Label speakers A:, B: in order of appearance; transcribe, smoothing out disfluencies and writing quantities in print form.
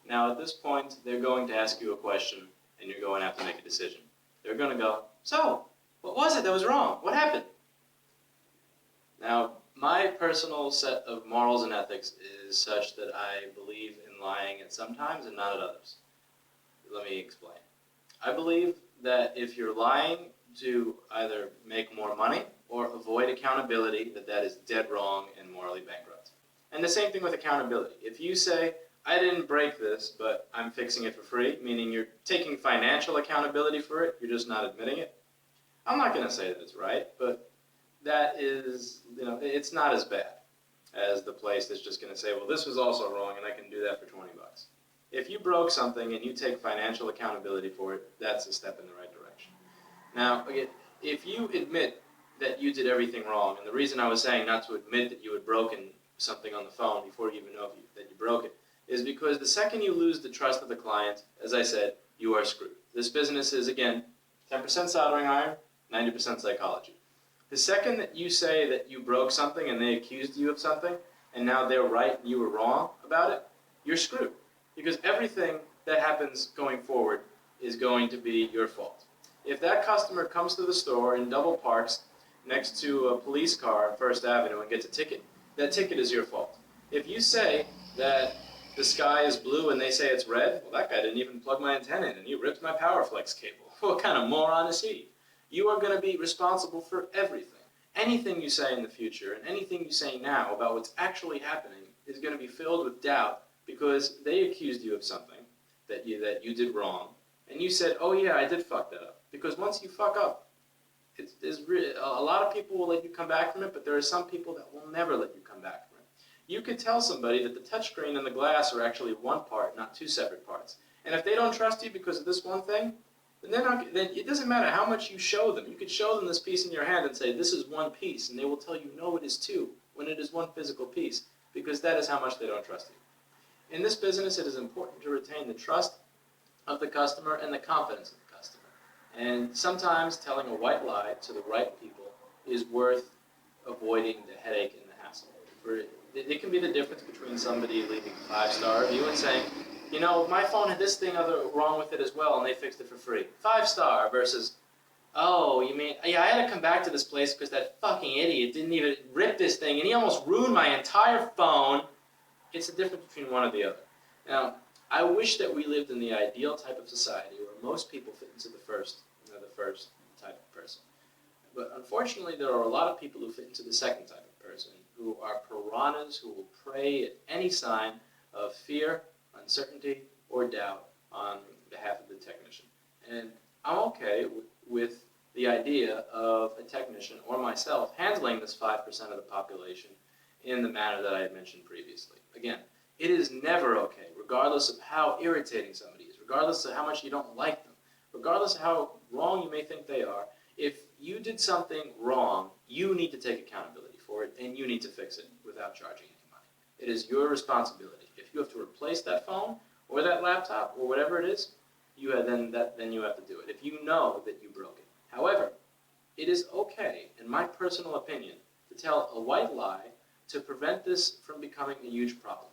A: Now at this point, they're going to ask you a question and you're going to have to make a decision. They're going to go, so, what was it that was wrong? What happened? Now, my personal set of morals and ethics is such that I believe in lying at some times and not at others. Let me explain. I believe that if you're lying to either make more money or avoid accountability, that is dead wrong and morally bankrupt. And the same thing with accountability. If you say, I didn't break this, but I'm fixing it for free, meaning you're taking financial accountability for it, you're just not admitting it. I'm not going to say that it's right, but that is, it's not as bad as the place that's just going to say, well, this was also wrong and I can do that for 20 bucks. If you broke something and you take financial accountability for it, that's a step in the right direction. Now, again, if you admit that you did everything wrong, and the reason I was saying not to admit that you had broken something on the phone before you even know that you broke it, is because the second you lose the trust of the client, as I said, you are screwed. This business is, again, 10% soldering iron, 90% psychology. The second that you say that you broke something and they accused you of something, and now they're right and you were wrong about it, you're screwed. Because everything that happens going forward is going to be your fault. If that customer comes to the store and double parks next to a police car on First Avenue and gets a ticket, that ticket is your fault. If you say that the sky is blue and they say it's red, well, that guy didn't even plug my antenna in and he ripped my PowerFlex cable. What kind of moron is he? You are going to be responsible for everything. Anything you say in the future and anything you say now about what's actually happening is going to be filled with doubt because they accused you of something that you did wrong, and you said, oh yeah, I did fuck that up. Because once you fuck up, a lot of people will let you come back from it, but there are some people that will never let you come back from it. You could tell somebody that the touchscreen and the glass are actually one part, not two separate parts. And if they don't trust you because of this one thing, then it doesn't matter how much you show them. You could show them this piece in your hand and say, this is one piece, and they will tell you, no, it is two, when it is one physical piece, because that is how much they don't trust you. In this business, it is important to retain the trust of the customer and the confidence of the customer. And sometimes telling a white lie to the right people is worth avoiding the headache and the hassle. It can be the difference between somebody leaving a 5-star review and saying, my phone had this thing wrong with it as well, and they fixed it for free. 5-star versus, oh, you mean, yeah, I had to come back to this place because that fucking idiot didn't even rip this thing, and he almost ruined my entire phone. It's the difference between one or the other. Now, I wish that we lived in the ideal type of society where most people fit into the first type of person. But unfortunately, there are a lot of people who fit into the second type of person, who are piranhas who will prey at any sign of fear, uncertainty, or doubt on behalf of the technician. And I'm okay with the idea of a technician or myself handling this 5% of the population in the manner that I had mentioned previously. Again, it is never okay, regardless of how irritating somebody is, regardless of how much you don't like them, regardless of how wrong you may think they are. If you did something wrong, you need to take accountability for it, and you need to fix it without charging any money. It is your responsibility. If you have to replace that phone or that laptop or whatever it is, then you have to do it, if you know that you broke it. However, it is okay, in my personal opinion, to tell a white lie to prevent this from becoming a huge problem.